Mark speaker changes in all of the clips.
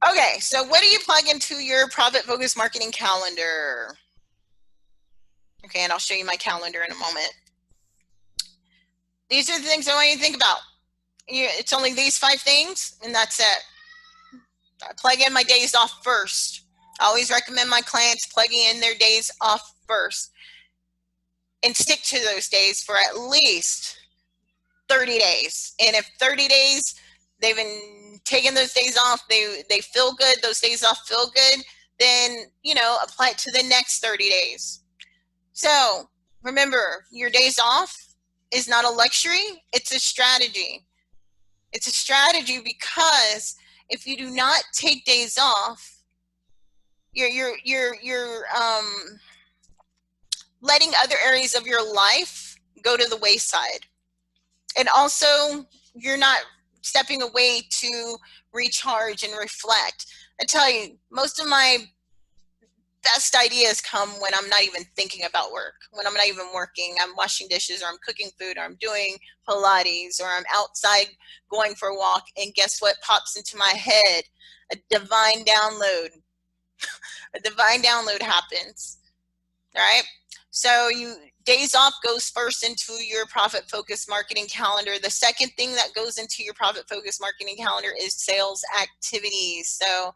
Speaker 1: Okay, so what do you plug into your profit focused marketing calendar? Okay, and I'll show you my calendar in a moment. These are the things I want you to think about. It's only these 5 things, and that's it. I plug in my days off first. I always recommend my clients plugging in their days off first and stick to those days for at least 30 days. And if 30 days they've been taking those days off, they feel good, those days off feel good, then, apply it to the next 30 days. So remember, your days off is not a luxury, it's a strategy. It's a strategy because if you do not take days off, you're letting other areas of your life go to the wayside. And also, you're not stepping away to recharge and reflect. I tell you, most of my best ideas come when I'm not even thinking about work, when I'm not even working. I'm washing dishes, or I'm cooking food, or I'm doing Pilates, or I'm outside going for a walk. And guess what pops into my head? A divine download. A divine download happens, right? So days off goes first into your profit focused marketing calendar. The second thing that goes into your profit focused marketing calendar is sales activities. So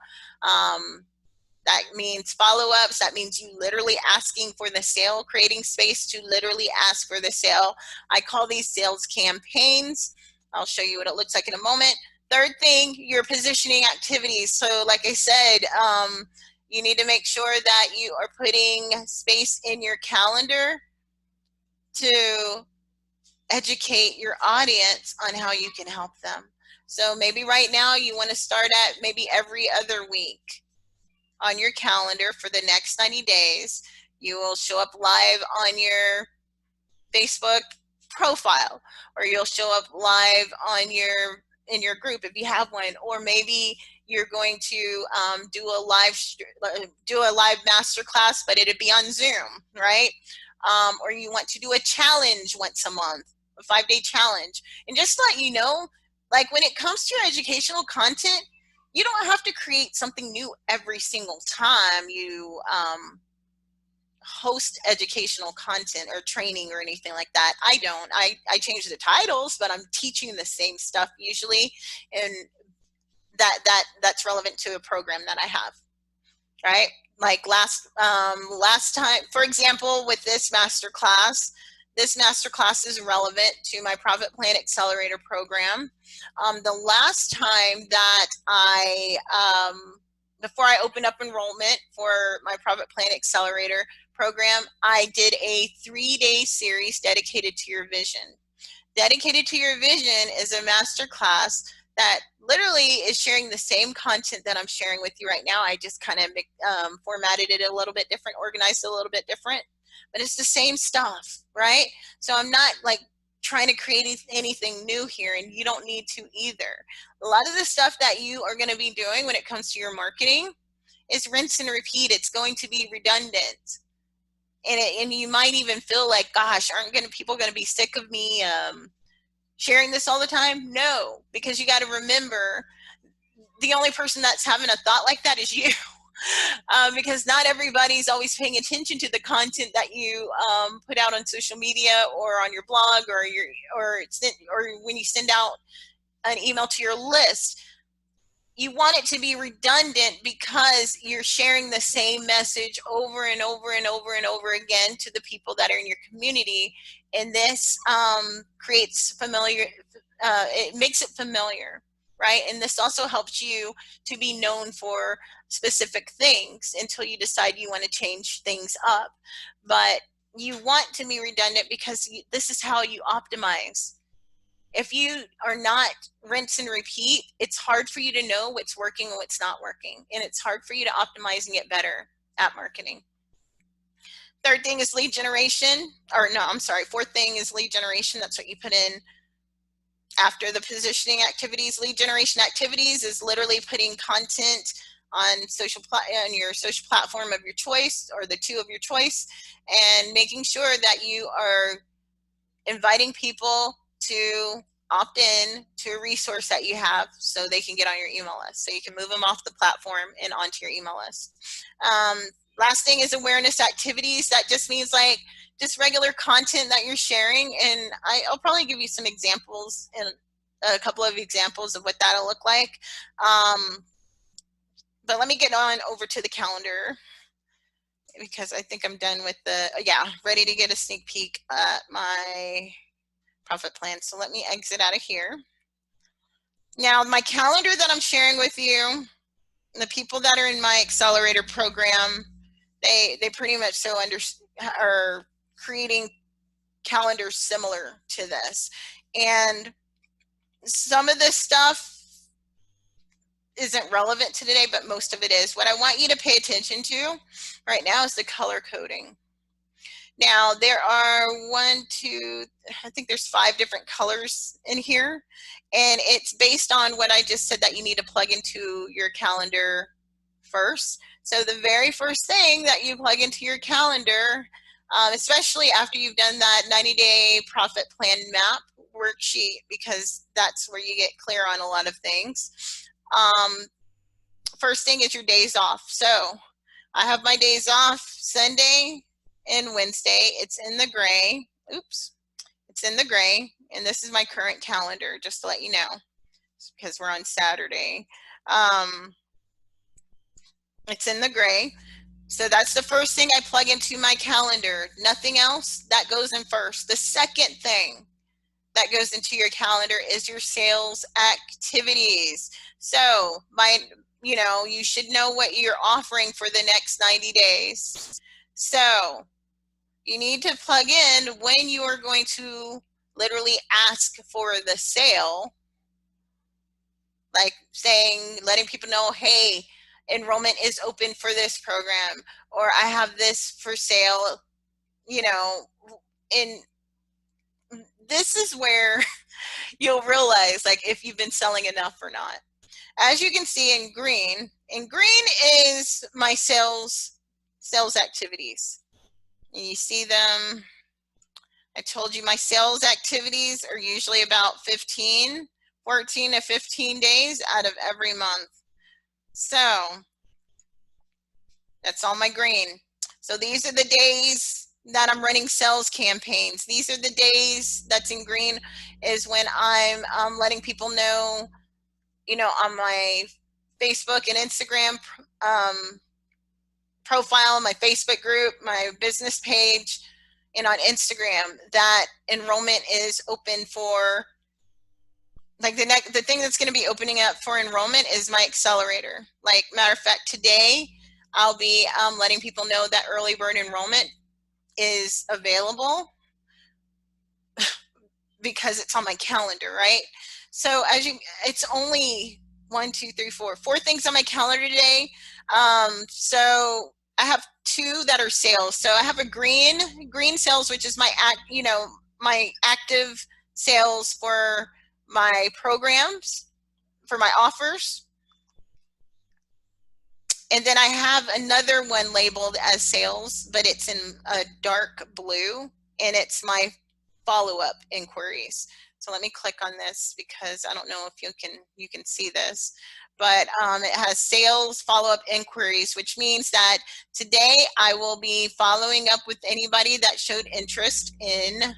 Speaker 1: that means follow-ups. That means you literally asking for the sale, creating space to literally ask for the sale. I call these sales campaigns. I'll show you what it looks like in a moment. Third thing, your positioning activities. So like I said, you need to make sure that you are putting space in your calendar to educate your audience on how you can help them. So maybe right now you want to start at maybe every other week on your calendar for the next 90 days. You will show up live on your Facebook profile, or you'll show up live on in your group if you have one, or maybe you're going to do a live masterclass, but it'd be on Zoom, right? Or you want to do a challenge once a month, a 5-day challenge. And just to let you know, like when it comes to your educational content, you don't have to create something new every single time you host educational content or training or anything like that. I don't. I change the titles, but I'm teaching the same stuff usually, and that's relevant to a program that I have, right? Like last time, for example, with this masterclass is relevant to my Profit Plan Accelerator program. The last time that before I opened up enrollment for my Profit Plan Accelerator program, I did a 3-day series dedicated to your vision. Dedicated to Your Vision is a masterclass that literally is sharing the same content that I'm sharing with you right now. I just kind of formatted it a little bit different, organized it a little bit different, but it's the same stuff, right? So I'm not like trying to create anything new here, and you don't need to either. A lot of the stuff that you are going to be doing when it comes to your marketing is rinse and repeat. It's going to be redundant. And you might even feel like, gosh, aren't people going to be sick of me sharing this all the time? No, because you got to remember, the only person that's having a thought like that is you. Because not everybody's always paying attention to the content that you put out on social media or on your blog or when you send out an email to your list. You want it to be redundant because you're sharing the same message over and over and over and over again to the people that are in your community. And this creates familiar, it makes it familiar, right? And this also helps you to be known for specific things until you decide you want to change things up. But you want to be redundant because this is how you optimize. If you are not rinse and repeat, it's hard for you to know what's working and what's not working. And it's hard for you to optimize and get better at marketing. Third thing is lead generation, fourth thing is lead generation. That's what you put in after the positioning activities. Lead generation activities is literally putting content on your social platform of your choice, or the two of your choice, and making sure that you are inviting people to opt in to a resource that you have so they can get on your email list. So you can move them off the platform and onto your email list. Last thing is awareness activities. That just means like just regular content that you're sharing. And I'll probably give you some examples and a couple of examples of what that'll look like. But let me get on over to the calendar because I think I'm done with the, ready to get a sneak peek at my profit plan. So let me exit out of here. Now, my calendar that I'm sharing with you, the people that are in my Accelerator program, they pretty much are creating calendars similar to this. And some of this stuff isn't relevant to today, but most of it is. What I want you to pay attention to right now is the color coding. Now there are I think there's 5 different colors in here, and it's based on what I just said that you need to plug into your calendar first. So the very first thing that you plug into your calendar, especially after you've done that 90-day profit plan map worksheet, because that's where you get clear on a lot of things. First thing is your days off. So I have my days off Sunday and Wednesday. It's in the gray. Oops. It's in the gray. And this is my current calendar, just to let you know, because we're on Saturday. It's in the gray. So that's the first thing I plug into my calendar. Nothing else. That goes in first. The second thing that goes into your calendar is your sales activities. So you should know what you're offering for the next 90 days. So you need to plug in when you are going to literally ask for the sale, like letting people know, hey, enrollment is open for this program, or I have this for sale, and this is where you'll realize like if you've been selling enough or not. As you can see in green is my sales activities. And you see them. I told you my sales activities are usually about 14 to 15 days out of every month. So that's all my green. So these are the days that I'm running sales campaigns. These are the days that's in green is when I'm letting people know, on my Facebook and Instagram profile, my Facebook group, my business page, and on Instagram that enrollment is open for, like the thing that's going to be opening up for enrollment is my Accelerator. Like, matter of fact, today I'll be letting people know that early bird enrollment is available because it's on my calendar, right? So it's only 4 things on my calendar today. So I have 2 that are sales. So I have a green sales, which is my active sales for my programs, for my offers. And then I have another one labeled as sales, but it's in a dark blue, and it's my follow-up inquiries. So let me click on this because I don't know if you can see this, but it has sales follow-up inquiries, which means that today I will be following up with anybody that showed interest in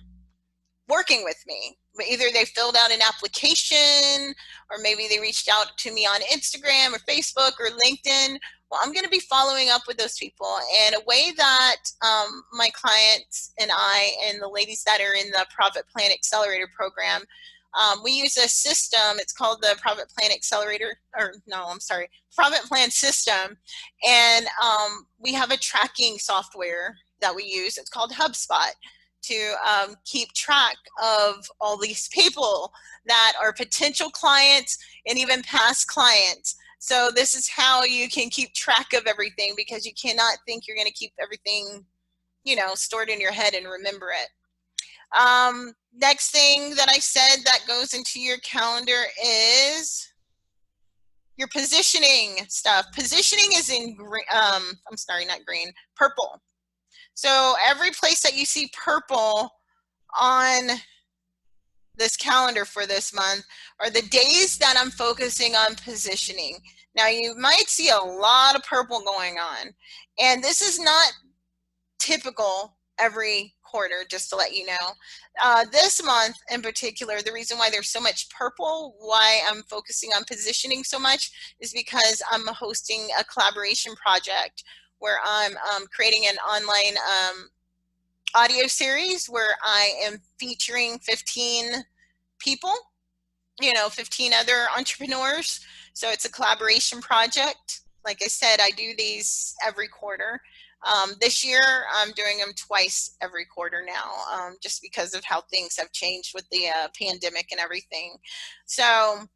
Speaker 1: working with me. Either they filled out an application, or maybe they reached out to me on Instagram or Facebook or LinkedIn. Well, I'm going to be following up with those people. And a way that my clients and I and the ladies that are in the Profit Plan Accelerator program, we use a system. It's called the Profit Plan Accelerator, Profit Plan System. And we have a tracking software that we use. It's called HubSpot, to keep track of all these people that are potential clients and even past clients. So this is how you can keep track of everything, because you cannot think you're going to keep everything, stored in your head and remember it. Next thing that I said that goes into your calendar is your positioning stuff. Positioning is in green, purple. So every place that you see purple on this calendar for this month are the days that I'm focusing on positioning. Now you might see a lot of purple going on, and this is not typical every quarter, just to let you know. This month in particular, the reason why there's so much purple, why I'm focusing on positioning so much, is because I'm hosting a collaboration project where I'm creating an online audio series where I am featuring 15 people, 15 other entrepreneurs. So it's a collaboration project. Like I said, I do these every quarter. This year, I'm doing them twice every quarter now, just because of how things have changed with the pandemic and everything. So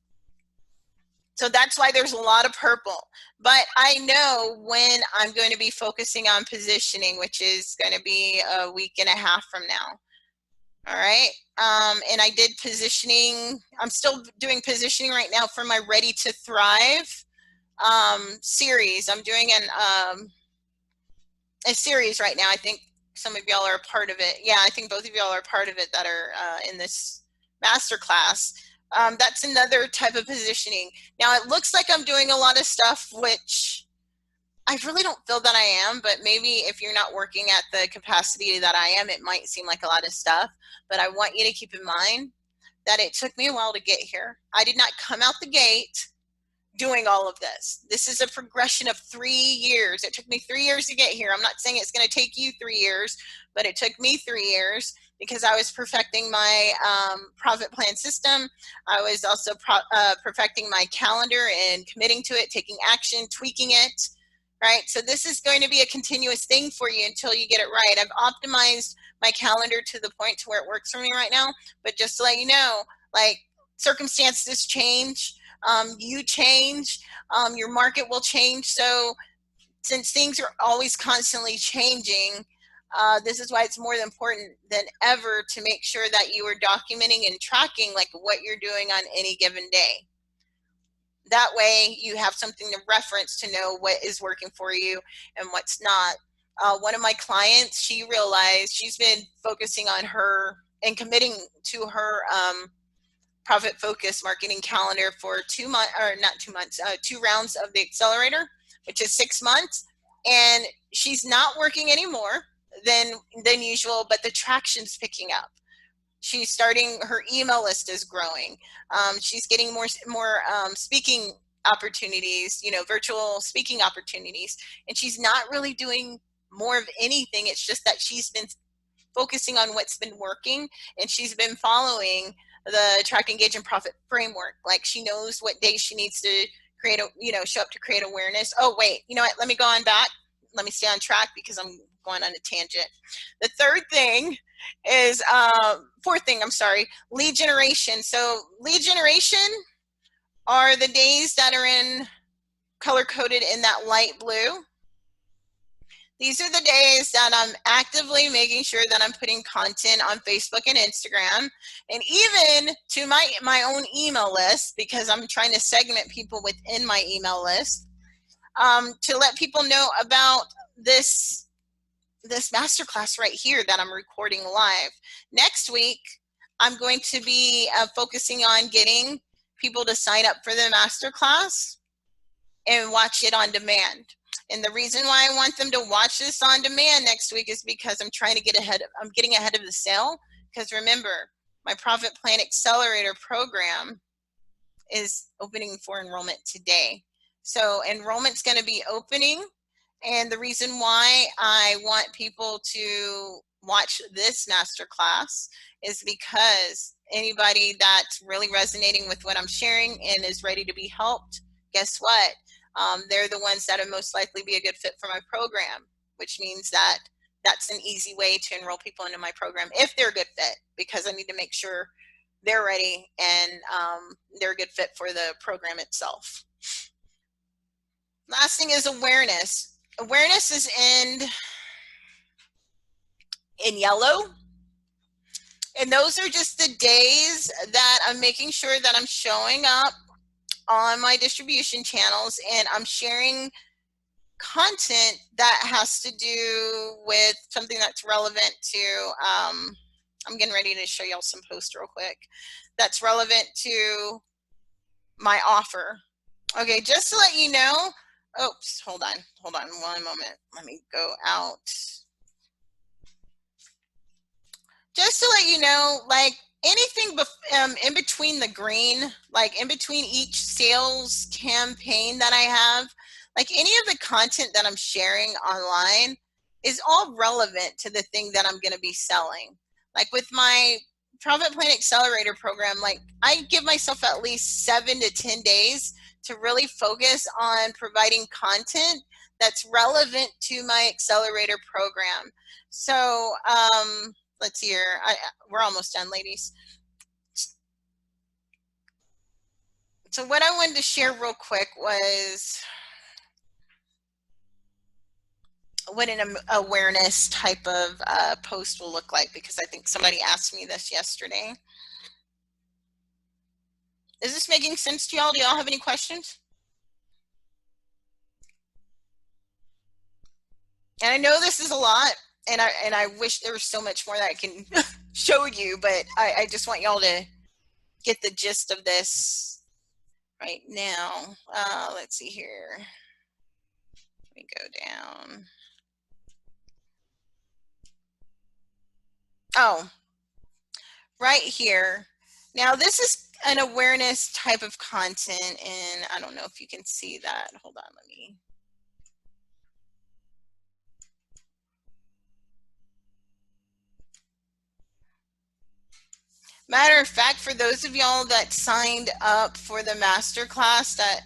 Speaker 1: that's why there's a lot of purple. But I know when I'm going to be focusing on positioning, which is going to be a week and a half from now. All right. And I did positioning. I'm still doing positioning right now for my Ready to Thrive series. I'm doing a series right now. I think some of y'all are a part of it. Yeah, I think both of y'all are part of it that are in this masterclass. That's another type of positioning. Now, it looks like I'm doing a lot of stuff, which I really don't feel that I am, but maybe if you're not working at the capacity that I am, it might seem like a lot of stuff. But I want you to keep in mind that it took me a while to get here. I did not come out the gate doing all of this. This is a progression of 3 years. It took me 3 years to get here. I'm not saying it's going to take you 3 years, but it took me 3 years because I was perfecting my profit plan system. I was also perfecting my calendar and committing to it, taking action, tweaking it. Right? So this is going to be a continuous thing for you until you get it right. I've optimized my calendar to the point to where it works for me right now. But just to let you know, like, circumstances change, you change, your market will change. So since things are always constantly changing, this is why it's more important than ever to make sure that you are documenting and tracking like what you're doing on any given day. That way you have something to reference to know what is working for you and what's not. One of my clients, she realized she's been focusing on her and committing to her profit focus marketing calendar for 2 months, or not 2 months, 2 rounds of the Accelerator, which is 6 months. And she's not working any more than usual, but the traction's picking up. She's starting, her email list is growing. She's getting more speaking opportunities, virtual speaking opportunities. And she's not really doing more of anything. It's just that she's been focusing on what's been working, and she's been following the Attract, Engage, and Profit framework. Like, she knows what days she needs to create show up to create awareness. Oh, wait, you know what? Let me go on back. Let me stay on track because I'm going on a tangent. The third thing is, fourth thing, I'm sorry, lead generation. So lead generation are the days that are in color coded in that light blue. These are the days that I'm actively making sure that I'm putting content on Facebook and Instagram, and even to my own email list, because I'm trying to segment people within my email list, to let people know about this masterclass right here that I'm recording live. Next week, I'm going to be focusing on getting people to sign up for the masterclass and watch it on demand. And the reason why I want them to watch this on demand next week is because I'm getting ahead of the sale. Because remember, my Profit Plan Accelerator program is opening for enrollment today. So enrollment's going to be opening. And the reason why I want people to watch this masterclass is because anybody that's really resonating with what I'm sharing and is ready to be helped, guess what? They're the ones that will most likely be a good fit for my program, which means that that's an easy way to enroll people into my program if they're a good fit, because I need to make sure they're ready and they're a good fit for the program itself. Last thing is awareness. Awareness is in yellow. And those are just the days that I'm making sure that I'm showing up on my distribution channels and I'm sharing content that has to do with something that's relevant to I'm getting ready to show y'all some posts real quick that's relevant to my offer. Okay, just to let you know, oops, hold on one moment. Let me go out. Just to let you know, like anything in between the green, like in between each sales campaign that I have, like any of the content that I'm sharing online is all relevant to the thing that I'm going to be selling. Like with my Profit Plan Accelerator program, like I give myself at least 7 to 10 days to really focus on providing content that's relevant to my accelerator program. So, let's see here. We're almost done, ladies. So what I wanted to share real quick was what an awareness type of post will look like, because I think somebody asked me this yesterday. Is this making sense to y'all? Do y'all have any questions? And I know this is a lot, and I wish there was so much more that I can show you, but I just want y'all to get the gist of this right now. Let's see here. Let me go down. Oh, right here. Now this is an awareness type of content, and I don't know if you can see that. Hold on, let me. Matter of fact, for those of y'all that signed up for the masterclass, that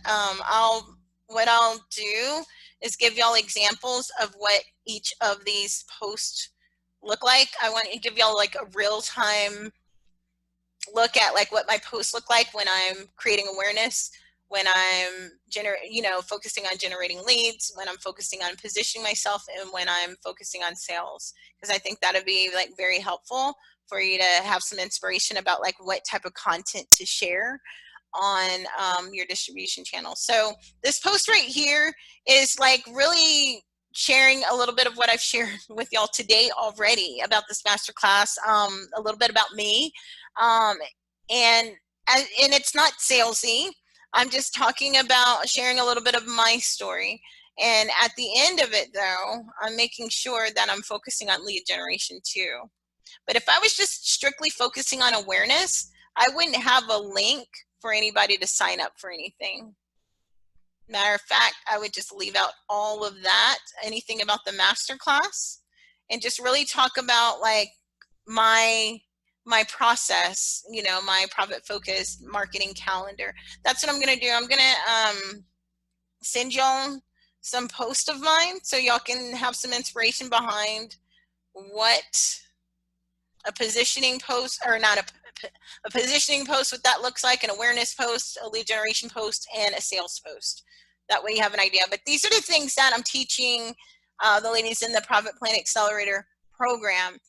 Speaker 1: what I'll do is give y'all examples of what each of these posts look like. I want to give y'all like a real-time look at like what my posts look like when I'm creating awareness, when I'm focusing on generating leads, when I'm focusing on positioning myself, and when I'm focusing on sales, because I think that'd be like very helpful for you to have some inspiration about like what type of content to share on your distribution channel. So this post right here is like really sharing a little bit of what I've shared with y'all today already about this masterclass, a little bit about me, and it's not salesy. I'm just talking about sharing a little bit of my story. And at the end of it, though, I'm making sure that I'm focusing on lead generation too. But if I was just strictly focusing on awareness, I wouldn't have a link for anybody to sign up for anything. Matter of fact, I would just leave out all of that, anything about the masterclass, and just really talk about like my process, my profit focused marketing calendar. That's what I'm going to do. I'm going to send y'all some posts of mine so y'all can have some inspiration behind what a positioning post, or not a positioning post, what that looks like, an awareness post, a lead generation post, and a sales post. That way you have an idea. But these are the things that I'm teaching the ladies in the Profit Plan Accelerator program.